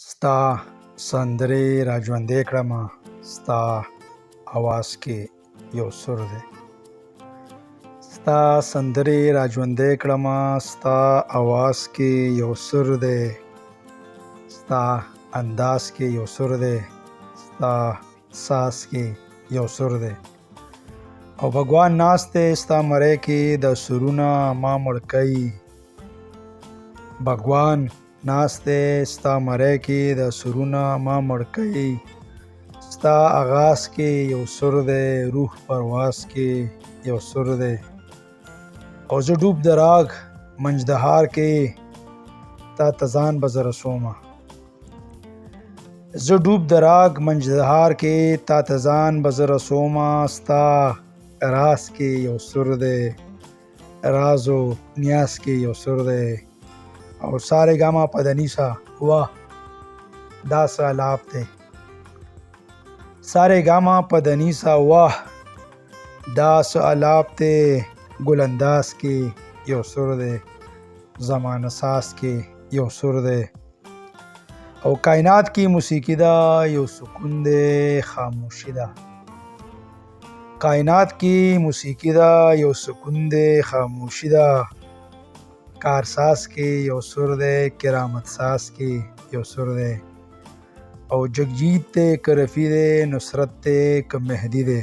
ستا سندرې را ژوندۍ کړمه ستا اواز کې یو سر دی ستا سندرې را ژوندۍ کړمه ستا اواز کې یو سر دی ستا انداز کې یو سر دی ستا ساز کې یو سر دی او بګوان ناست دی ستا مرۍ کې د سرونه ما مړ کوي بګوان ناست دی ستا مرۍ کې د سرونه ما مړ کوي ستا اغاز کې یو سر دی روح پرواز کې یو سر دی او زه ډوب د راګ منجدهار کې تا ته ځان به زه رسومه زه ډوب د راګ منجدهار کې تا ته ځان به زه رسومه ستا راز کې یو سر دی راز و نیاز کې یو سر دی او سارے گاما پدنیسا واہ دا څه الاپ دی سارے گاما پدنیسا واہ دا څه الاپ دی ګل انداز کې یو سر دی زمانه ساز کې یو سر دی او کائنات کې موسیقي دا یو سکون دی خاموشي ده کائنات کې موسیقي دا یو سکون دی خاموشي ده کارساز کې یو سر دی کرامت ساز کې یو سر دی او جگجیت ته کرفی دی نصرت ته که مهدی دی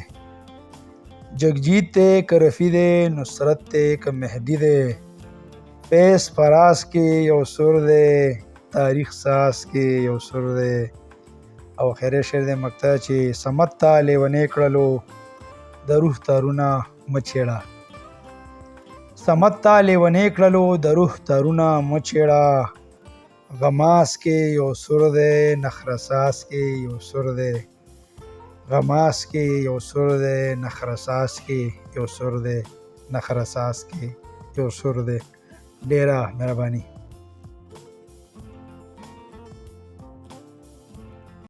جگجیت ته کرفی دی نصرت ته که مهدی دی فیض فراز کې یو سر دی تاریخ ساز کې یو سر دی او خیره شعر دی مقطع چې سمت ته لیونې کړلو د روح تارونه مچېړه سمت ته لیونې کړلو د روح تارونه مچېړه غماز کې یو سر دی نخرساز کې یو سر دی غماز کې یو سر دی نخرساز کې یو سر دی نخرساز کې یو سر دی ډیره مهرباني